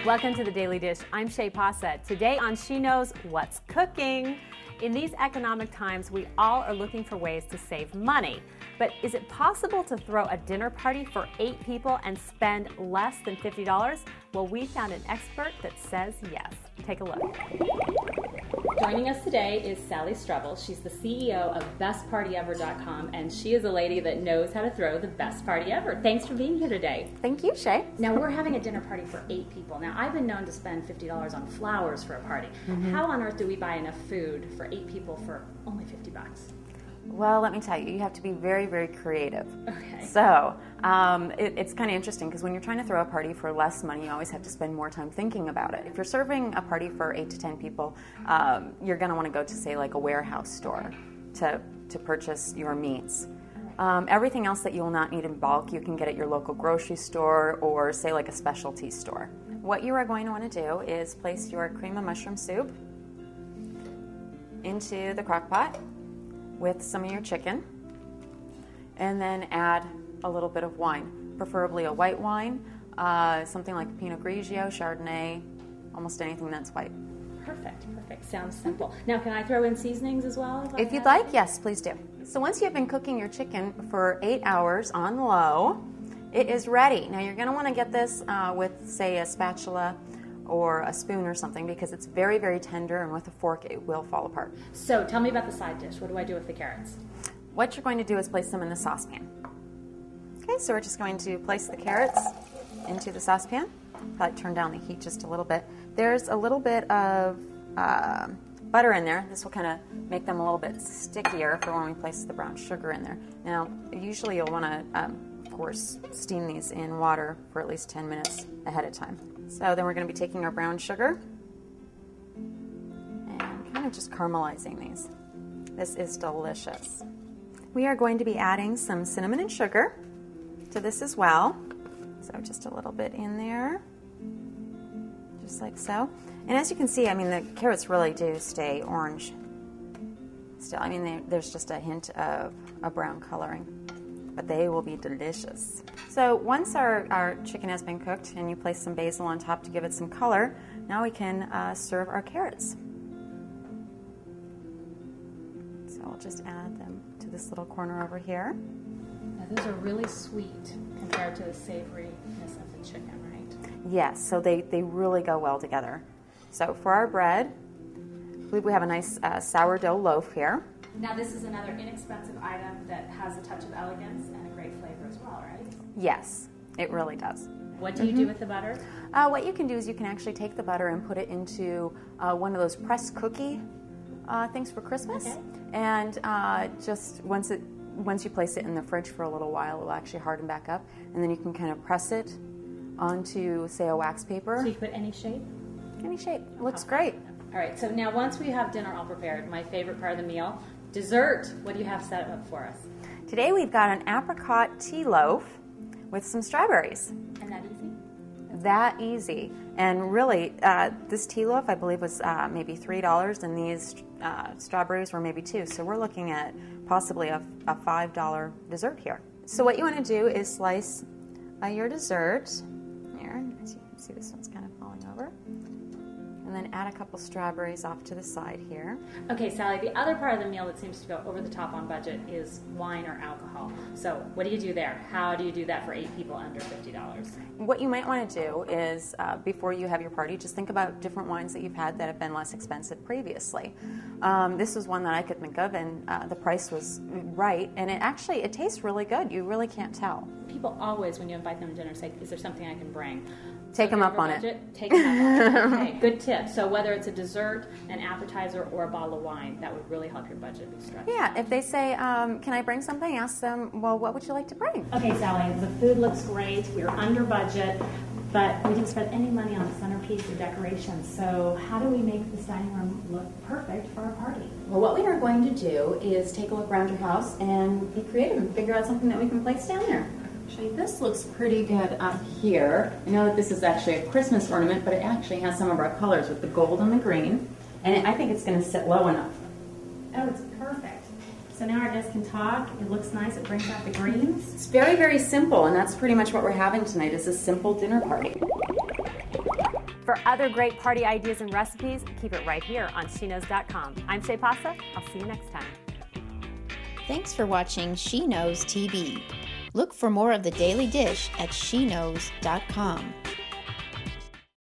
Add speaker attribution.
Speaker 1: Welcome to the Daily Dish. I'm Shay Pausa. Today on She Knows What's Cooking. In these economic times, we all are looking for ways to save money. But is it possible to throw a dinner party for 8 people and spend less than $50? Well, we found an expert that says yes. Take a look. Joining us today is Sally Strebel. She's the CEO of BestPartyEver.com, and she is a lady that knows how to throw the best party ever. Thanks for being here today.
Speaker 2: Thank you, Shay.
Speaker 1: Now, we're having a dinner party for 8 people. Now, I've been known to spend $50 on flowers for a party. How on earth do we buy enough food for 8 people for only $50?
Speaker 2: Well, let me tell you, you have to be very, very creative.
Speaker 1: Okay.
Speaker 2: So it's kind of interesting because when you're trying to throw a party for less money, you always have to spend more time thinking about it. If you're serving a party for 8 to 10 people, you're going to want to go to, say, like a warehouse store to purchase your meats. Everything else that you will not need in bulk, you can get at your local grocery store or, say, like a specialty store. What you are going to want to do is place your cream of mushroom soup into the crock pot with some of your chicken, and then add a little bit of wine, preferably a white wine, something like Pinot Grigio, Chardonnay, almost anything that's white.
Speaker 1: Perfect. Sounds simple. Now, can I throw in seasonings as well?
Speaker 2: If you'd like, yes, please do. So once you've been cooking your chicken for 8 hours on low, it is ready. Now, you're going to want to get this with, say, a spatula or a spoon or something, because it's very, very tender, and with a fork it will fall apart.
Speaker 1: So tell me about the side dish. What do I do with the carrots?
Speaker 2: What you're going to do is place them in the saucepan. Okay, so we're just going to place the carrots into the saucepan. Probably turn down the heat just a little bit. There's a little bit of butter in there. This will kind of make them a little bit stickier for when we place the brown sugar in there. Now, usually you'll want to, of course, steam these in water for at least 10 minutes ahead of time. So then we're going to be taking our brown sugar and kind of just caramelizing these. This is delicious. We are going to be adding some cinnamon and sugar to this as well. So just a little bit in there, just like so. And as you can see, I mean, the carrots really do stay orange still. I mean, there's just a hint of a brown coloring, but they will be delicious. So once our chicken has been cooked and you place some basil on top to give it some color, now we can serve our carrots. So I'll just add them to this little corner over here.
Speaker 1: Now, those are really sweet compared to the savoriness of the chicken, right?
Speaker 2: Yes, so they really go well together. So for our bread, I believe we have a nice sourdough loaf here.
Speaker 1: Now, this is another inexpensive item that has a touch of elegance and a great flavor as well, right?
Speaker 2: Yes, it really does.
Speaker 1: What do you do with the butter?
Speaker 2: What you can do is you can actually take the butter and put it into one of those pressed cookie things for Christmas.
Speaker 1: Okay.
Speaker 2: And just once you place it in the fridge for a little while, it will actually harden back up. And then you can kind of press it onto, say, a wax paper.
Speaker 1: So you can put any shape?
Speaker 2: Any shape. It looks great.
Speaker 1: All right, so now once we have dinner all prepared, my favorite part of the meal, dessert. What do you have set up for us?
Speaker 2: Today we've got an apricot tea loaf with some strawberries.
Speaker 1: And that easy?
Speaker 2: That easy. And really, this tea loaf, I believe, was maybe $3, and these strawberries were maybe $2. So we're looking at possibly a $5 dessert here. So what you want to do is slice your dessert. Here, as you can see, this one's kind of falling over. And then add a couple strawberries off to the side here.
Speaker 1: Okay, Sally, the other part of the meal that seems to go over the top on budget is wine or alcohol. So what do you do there? How do you do that for 8 people under $50?
Speaker 2: What you might want to do is, before you have your party, just think about different wines that you've had that have been less expensive previously. This was one that I could think of, and the price was right, and it tastes really good. You really can't tell.
Speaker 1: People always, when you invite them to dinner, say, is there something I can bring?
Speaker 2: Take them up on it.
Speaker 1: Take them up on it. Okay, good tip. So whether it's a dessert, an appetizer, or a bottle of wine, that would really help your budget be stretched.
Speaker 2: Yeah, if they say, can I bring something? Ask them, well, what would you like to bring?
Speaker 1: Okay, Sally, the food looks great. We're under budget, but we didn't spend any money on the centerpiece or decorations. So how do we make this dining room look perfect for our party?
Speaker 2: Well, what we are going to do is take a look around your house and be creative and figure out something that we can place down there. Actually, this looks pretty good up here. I know that this is actually a Christmas ornament, but it actually has some of our colors with the gold and the green, and I think it's going to sit low enough.
Speaker 1: Oh, it's perfect. So now our guests can talk. It looks nice. It brings out the greens.
Speaker 2: It's very, very simple, and that's pretty much what we're having tonight is a simple dinner party.
Speaker 1: For other great party ideas and recipes, keep it right here on sheknows.com. I'm Shay Pausa. I'll see you next time.
Speaker 3: Thanks for watching She Knows TV. Look for more of the Daily Dish at sheknows.com.